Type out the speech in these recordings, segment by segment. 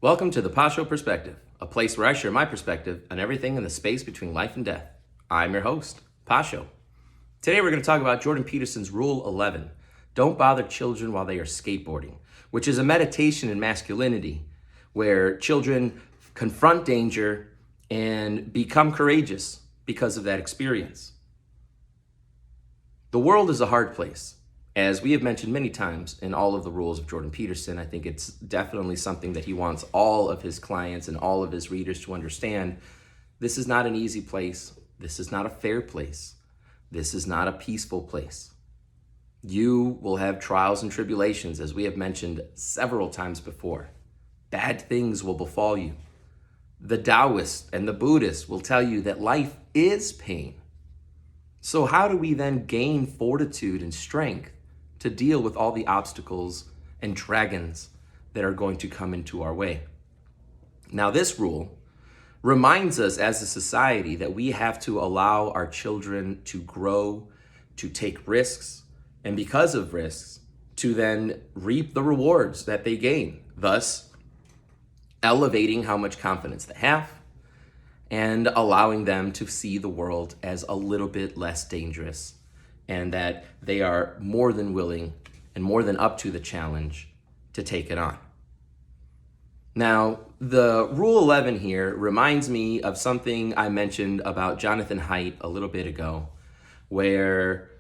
Welcome to the Pasho Perspective, a place where I share my perspective on everything in the space between life and death. I'm your host, Pasho. Today we're going to talk about Jordan Peterson's Rule 11, don't bother children while they are skateboarding, which is a meditation in masculinity where children confront danger and become courageous because of that experience. The world is a hard place. As we have mentioned many times in all of the rules of Jordan Peterson, I think it's definitely something that he wants all of his clients and all of his readers to understand. This is not an easy place. This is not a fair place. This is not a peaceful place. You will have trials and tribulations, as we have mentioned several times before. Bad things will befall you. The Taoists and the Buddhists will tell you that life is pain. So how do we then gain fortitude and strength to deal with all the obstacles and dragons that are going to come into our way? Now, this rule reminds us as a society that we have to allow our children to grow, to take risks, and because of risks, to then reap the rewards that they gain, thus elevating how much confidence they have and allowing them to see the world as a little bit less dangerous, and that they are more than willing and more than up to the challenge to take it on. Now, the Rule 11 here reminds me of something I mentioned about Jonathan Haidt a little bit ago, where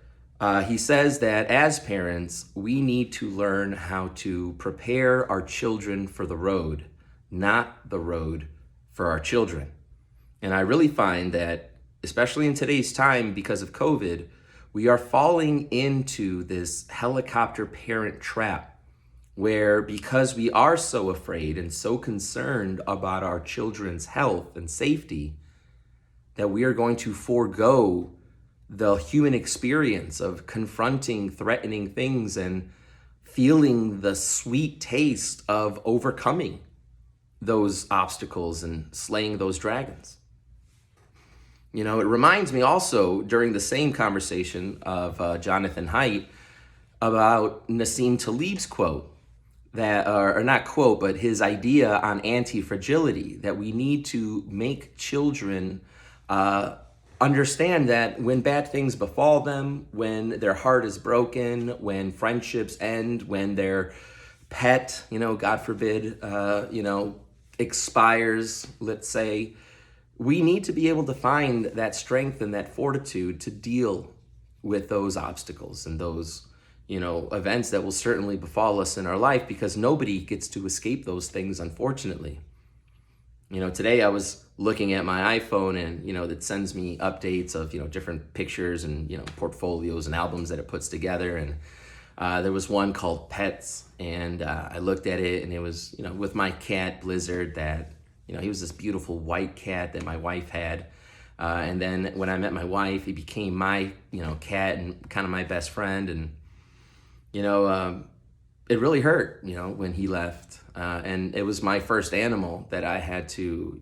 he says that as parents, we need to learn how to prepare our children for the road, not the road for our children. And I really find that, especially in today's time because of COVID, we are falling into this helicopter parent trap where, because we are so afraid and so concerned about our children's health and safety, that we are going to forego the human experience of confronting threatening things and feeling the sweet taste of overcoming those obstacles and slaying those dragons. You know, it reminds me also during the same conversation of Jonathan Haidt about Nassim Taleb's quote, that, or not quote, but his idea on anti-fragility, that we need to make children understand that when bad things befall them, when their heart is broken, when friendships end, when their pet, God forbid, expires, let's say, we need to be able to find that strength and that fortitude to deal with those obstacles and those, events that will certainly befall us in our life, because nobody gets to escape those things, unfortunately. Today I was looking at my iPhone and, that sends me updates of, different pictures and, portfolios and albums that it puts together. And there was one called Pets, and I looked at it, and it was, with my cat Blizzard, that he was this beautiful white cat that my wife had. And then when I met my wife, he became my, cat and kind of my best friend. And, it really hurt, when he left. And it was my first animal that I had to,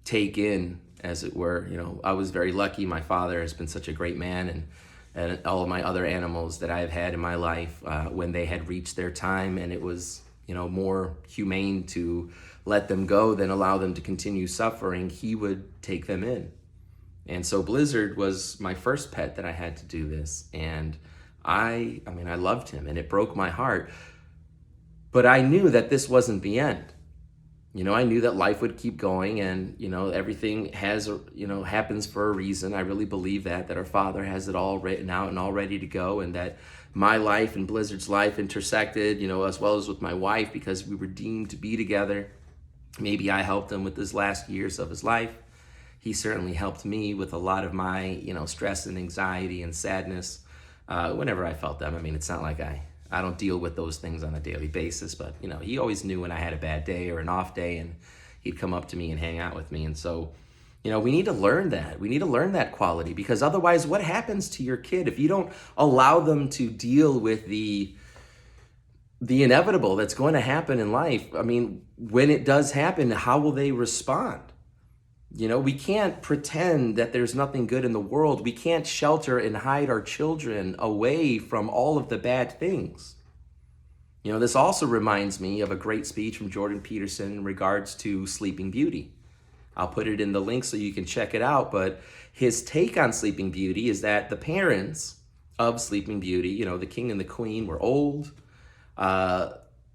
take in, as it were. I was very lucky. My father has been such a great man, and all of my other animals that I've had in my life, when they had reached their time and it was, more humane to let them go than allow them to continue suffering, he would take them in. And so Blizzard was my first pet that I had to do this. And I loved him, and it broke my heart. But I knew that this wasn't the end. I knew that life would keep going, and, everything happens for a reason. I really believe that our Father has it all written out and all ready to go, and that my life and Blizzard's life intersected, as well as with my wife, because we were deemed to be together. Maybe I helped him with his last years of his life. He certainly helped me with a lot of my, stress and anxiety and sadness whenever I felt them. It's not like I don't deal with those things on a daily basis, but, he always knew when I had a bad day or an off day, and he'd come up to me and hang out with me. And so, we need to learn that. We need to learn that quality, because otherwise what happens to your kid if you don't allow them to deal with the inevitable that's going to happen in life? When it does happen, how will they respond? We can't pretend that there's nothing good in the world. We can't shelter and hide our children away from all of the bad things. You know, this also reminds me of a great speech from Jordan Peterson in regards to Sleeping Beauty. I'll put it in the link so you can check it out, but his take on Sleeping Beauty is that the parents of Sleeping Beauty, you know, the king and the queen were old.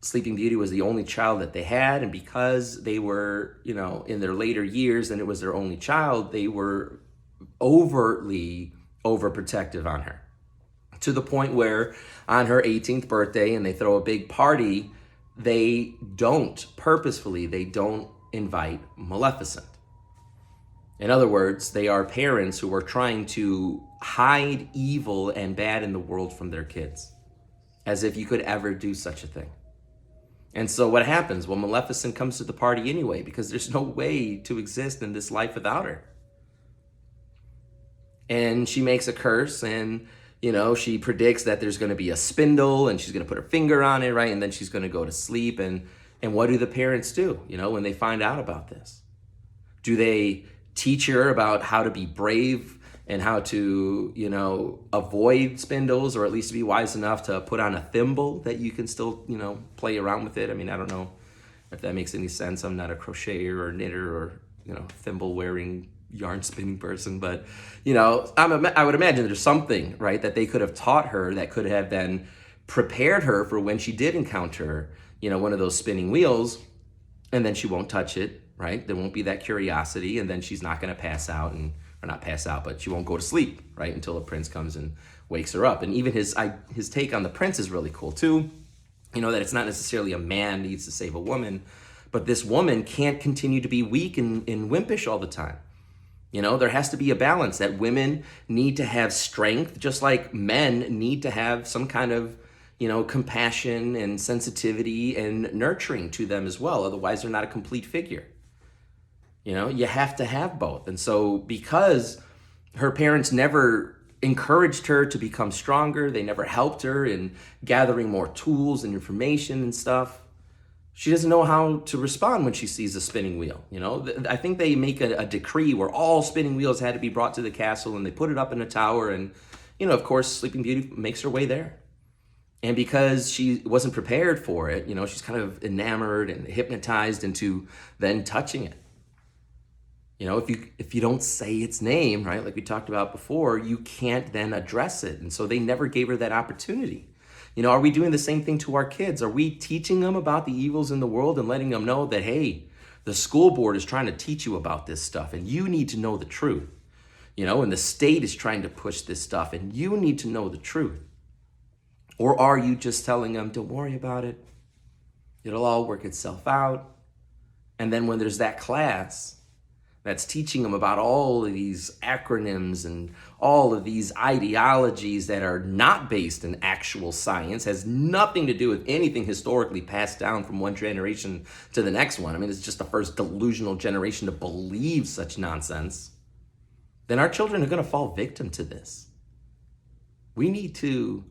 Sleeping Beauty was the only child that they had, and because they were, you know, in their later years and it was their only child, they were overtly overprotective on her, to the point where on her 18th birthday, and they throw a big party, they don't invite Maleficent. In other words, they are parents who are trying to hide evil and bad in the world from their kids, as if you could ever do such a thing. And so what happens? Well, Maleficent comes to the party anyway, because there's no way to exist in this life without her. And she makes a curse, and you know, she predicts that there's going to be a spindle, and she's going to put her finger on it, right? And then she's going to go to sleep. And what do the parents do, you know, when they find out about this? Do they teach her about how to be brave and how to, you know, avoid spindles, or at least be wise enough to put on a thimble that you can still, you know, play around with it? I mean, I don't know if that makes any sense. I'm not a crocheter or knitter or, you know, thimble wearing yarn spinning person, but you know, I would imagine there's something, right, that they could have taught her that could have then prepared her for when she did encounter, you know, one of those spinning wheels, and then she won't touch it, right? There won't be that curiosity, and then she's not going to pass out, or not pass out, but she won't go to sleep, right, until the prince comes and wakes her up. And even his take on the prince is really cool too. You know, that it's not necessarily a man needs to save a woman, but this woman can't continue to be weak and wimpish all the time. You know, there has to be a balance, that women need to have strength, just like men need to have some kind of, you know, compassion and sensitivity and nurturing to them as well. Otherwise, they're not a complete figure. You know, you have to have both. And so because her parents never encouraged her to become stronger, they never helped her in gathering more tools and information and stuff, she doesn't know how to respond when she sees a spinning wheel. You know, I think they make a decree where all spinning wheels had to be brought to the castle, and they put it up in a tower. And, you know, of course, Sleeping Beauty makes her way there. And because she wasn't prepared for it, you know, she's kind of enamored and hypnotized into then touching it. You know, if you don't say its name, right, like we talked about before, you can't then address it. And so they never gave her that opportunity. You know, are we doing the same thing to our kids? Are we teaching them about the evils in the world and letting them know that, hey, the school board is trying to teach you about this stuff and you need to know the truth? You know, and the state is trying to push this stuff and you need to know the truth. Or are you just telling them, don't worry about it, it'll all work itself out? And then when there's that class that's teaching them about all of these acronyms and all of these ideologies that are not based in actual science, has nothing to do with anything historically passed down from one generation to the next one. I mean, it's just the first delusional generation to believe such nonsense. Then our children are going to fall victim to this. We need to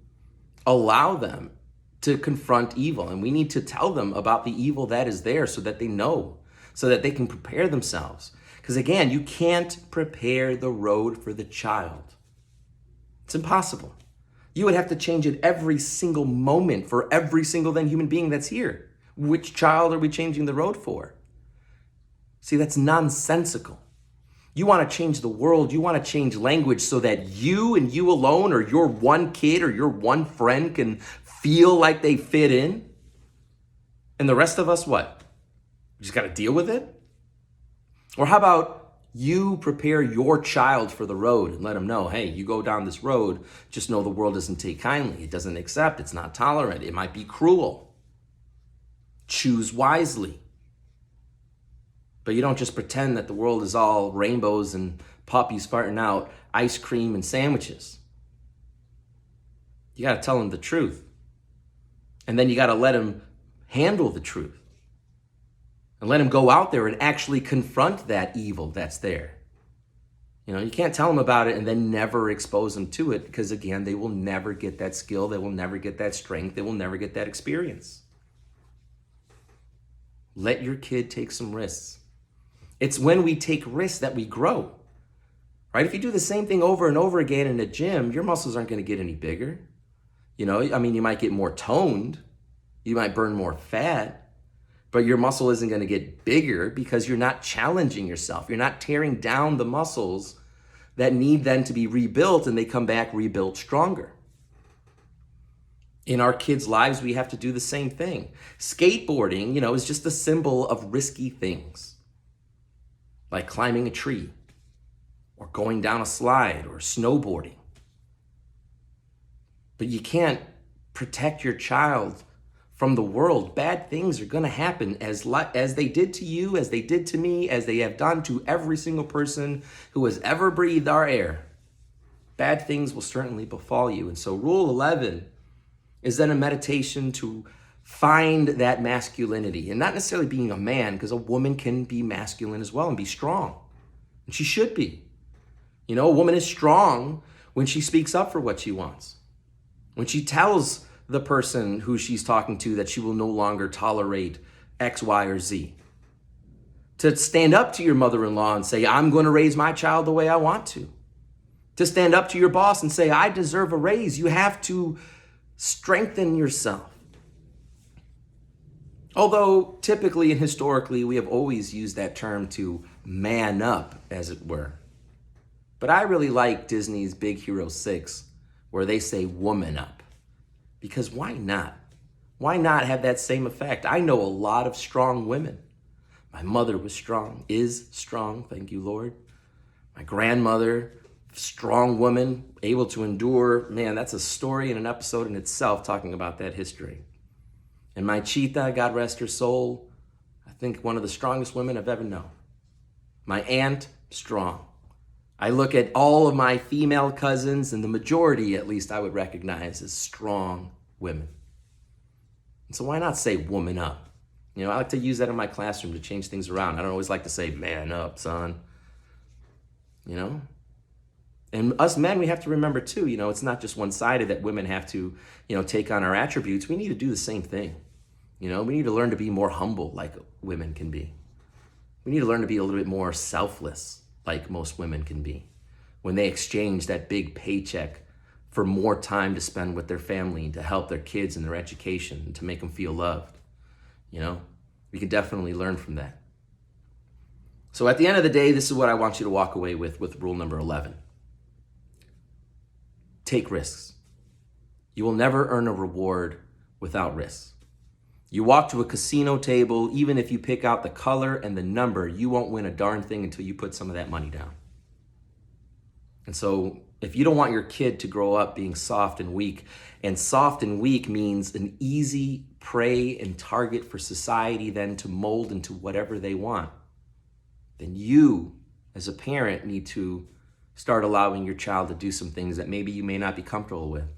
allow them to confront evil, and we need to tell them about the evil that is there so that they know, so that they can prepare themselves. Because again, you can't prepare the road for the child. It's impossible. You would have to change it every single moment for every single then human being that's here. Which child are we changing the road for? See, that's nonsensical. You want to change the world, you want to change language so that you and you alone, or your one kid or your one friend, can feel like they fit in. And the rest of us, what? We just got to deal with it? Or how about you prepare your child for the road and let them know, hey, you go down this road, just know the world doesn't take kindly. It doesn't accept. It's not tolerant. It might be cruel. Choose wisely. But you don't just pretend that the world is all rainbows and puppies farting out ice cream and sandwiches. You got to tell them the truth. And then you got to let them handle the truth. And let them go out there and actually confront that evil that's there. You know, you can't tell them about it and then never expose them to it, because again, they will never get that skill. They will never get that strength. They will never get that experience. Let your kid take some risks. It's when we take risks that we grow, right? If you do the same thing over and over again in a gym, your muscles aren't going to get any bigger. You know, I mean, you might get more toned, You might burn more fat, but your muscle isn't going to get bigger because you're not challenging yourself. You're not tearing down the muscles that need then to be rebuilt, and they come back rebuilt stronger. In our kids' lives, we have to do the same thing. Skateboarding, is just a symbol of risky things, like climbing a tree or going down a slide or snowboarding. But you can't protect your child from the world. Bad things are going to happen as they did to you, as they did to me, as they have done to every single person who has ever breathed our air. Bad things will certainly befall you. And so Rule 11 is then a meditation to find that masculinity, and not necessarily being a man, because a woman can be masculine as well and be strong. And she should be. A woman is strong when she speaks up for what she wants. When she tells the person who she's talking to that she will no longer tolerate X, Y, or Z. To stand up to your mother-in-law and say, I'm going to raise my child the way I want to. To stand up to your boss and say, I deserve a raise. You have to strengthen yourself. Although typically and historically, we have always used that term to man up, as it were. But I really like Disney's Big Hero 6, where they say woman up. Because why not? Why not have that same effect? I know a lot of strong women. My mother was strong, is strong, thank you, Lord. My grandmother, strong woman, able to endure. Man, that's a story and an episode in itself talking about that history. And my cheetah, God rest her soul, I think one of the strongest women I've ever known. My aunt, strong. I look at all of my female cousins, and the majority, at least, I would recognize as strong women. And so why not say woman up? I like to use that in my classroom to change things around. I don't always like to say man up, son. And us men, we have to remember too, it's not just one-sided that women have to, take on our attributes. We need to do the same thing. We need to learn to be more humble like women can be. We need to learn to be a little bit more selfless like most women can be when they exchange that big paycheck for more time to spend with their family and to help their kids in their education and to make them feel loved. We can definitely learn from that. So at the end of the day, this is what I want you to walk away with rule number 11. Take risks. You will never earn a reward without risks. You walk to a casino table, even if you pick out the color and the number, you won't win a darn thing until you put some of that money down. And so if you don't want your kid to grow up being soft and weak means an easy prey and target for society then to mold into whatever they want, then you, as a parent, need to start allowing your child to do some things that maybe you may not be comfortable with.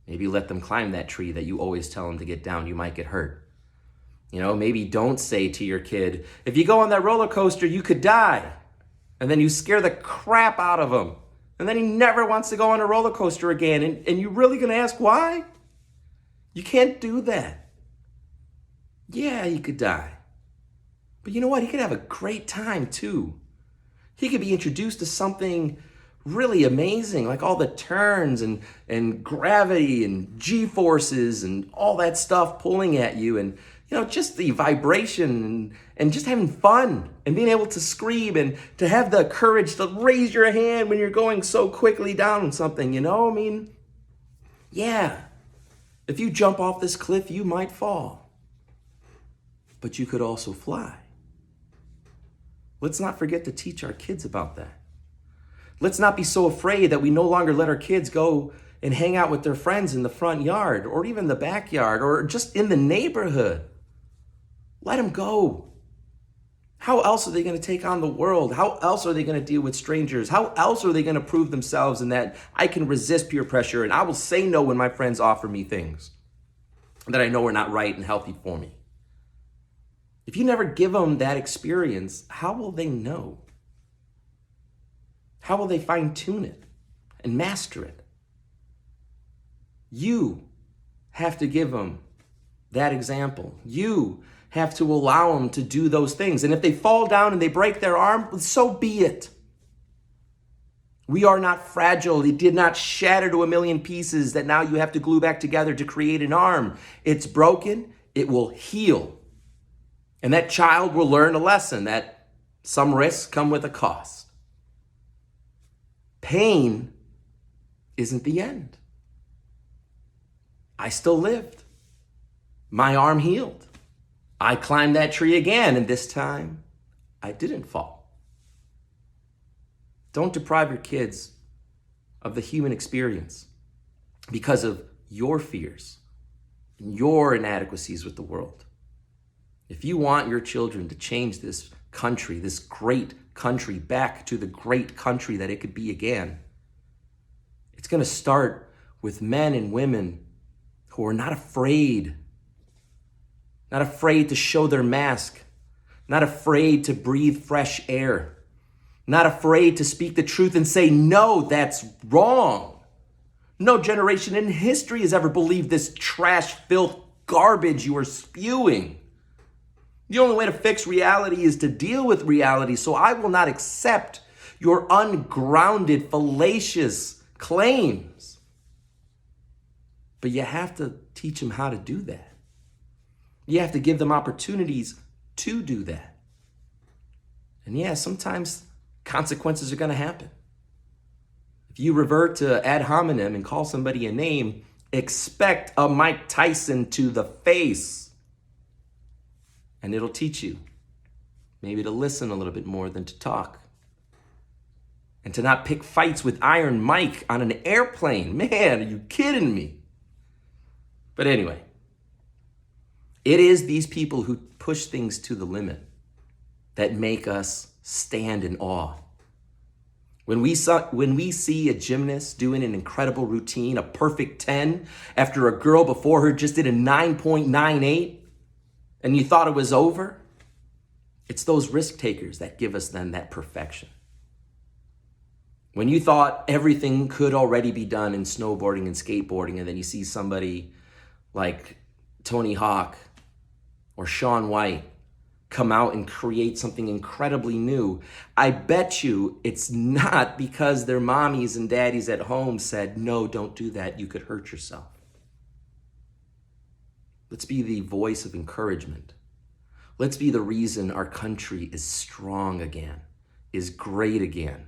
Maybe let them climb that tree that you always tell them to get down. You might get hurt. Maybe don't say to your kid, if you go on that roller coaster, you could die. And then you scare the crap out of him. And then he never wants to go on a roller coaster again. And you're really going to ask why? You can't do that. Yeah, he could die. But you know what? He could have a great time too. He could be introduced to something really amazing, like all the turns and gravity and G-forces and all that stuff pulling at you, and just the vibration and just having fun and being able to scream and to have the courage to raise your hand when you're going so quickly down something, yeah, if you jump off this cliff, you might fall, but you could also fly. Let's not forget to teach our kids about that. Let's not be so afraid that we no longer let our kids go and hang out with their friends in the front yard or even the backyard or just in the neighborhood. Let them go. How else are they going to take on the world? How else are they going to deal with strangers? How else are they going to prove themselves in that I can resist peer pressure and I will say no when my friends offer me things that I know are not right and healthy for me? If you never give them that experience, how will they know? How will they fine-tune it and master it? You have to give them that example. You have to allow them to do those things. And if they fall down and they break their arm, so be it. We are not fragile. It did not shatter to a million pieces that now you have to glue back together to create an arm. It's broken. It will heal. And that child will learn a lesson that some risks come with a cost. Pain isn't the end. I still lived. My arm healed. I climbed that tree again, and this time I didn't fall. Don't deprive your kids of the human experience because of your fears and your inadequacies with the world. If you want your children to change this country, this great country, back to the great country that it could be again, it's going to start with men and women who are not afraid to show their mask, not afraid to breathe fresh air, not afraid to speak the truth and say, no, that's wrong. No generation in history has ever believed this trash, filth, garbage you are spewing. The only way to fix reality is to deal with reality, so I will not accept your ungrounded, fallacious claims. But you have to teach them how to do that. You have to give them opportunities to do that. And yeah, sometimes consequences are going to happen. If you revert to ad hominem and call somebody a name, expect a Mike Tyson to the face. And it'll teach you maybe to listen a little bit more than to talk. And to not pick fights with Iron Mike on an airplane. Man, are you kidding me? But anyway, it is these people who push things to the limit that make us stand in awe. When we see a gymnast doing an incredible routine, a perfect 10, after a girl before her just did a 9.98, and you thought it was over, it's those risk takers that give us then that perfection. When you thought everything could already be done in snowboarding and skateboarding, and then you see somebody like Tony Hawk or Shaun White come out and create something incredibly new, I bet you it's not because their mommies and daddies at home said, no, don't do that, you could hurt yourself. Let's be the voice of encouragement. Let's be the reason our country is strong again, is great again,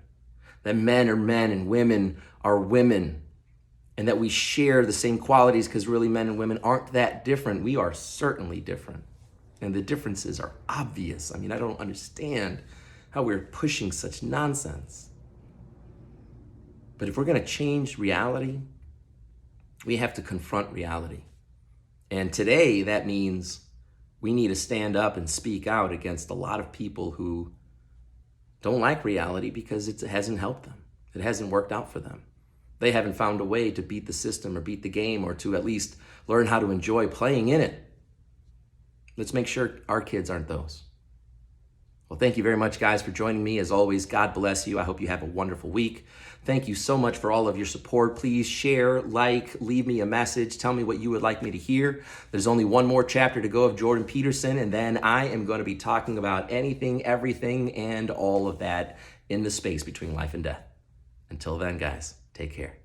that men are men and women are women, and that we share the same qualities, because really men and women aren't that different. We are certainly different. And the differences are obvious. I mean, I don't understand how we're pushing such nonsense. But if we're going to change reality, we have to confront reality. And today, that means we need to stand up and speak out against a lot of people who don't like reality because it hasn't helped them. It hasn't worked out for them. They haven't found a way to beat the system or beat the game, or to at least learn how to enjoy playing in it. Let's make sure our kids aren't those. Well, thank you very much, guys, for joining me. As always, God bless you. I hope you have a wonderful week. Thank you so much for all of your support. Please share, like, leave me a message. Tell me what you would like me to hear. There's only one more chapter to go of Jordan Peterson, and then I am going to be talking about anything, everything, and all of that in the space between life and death. Until then, guys, take care.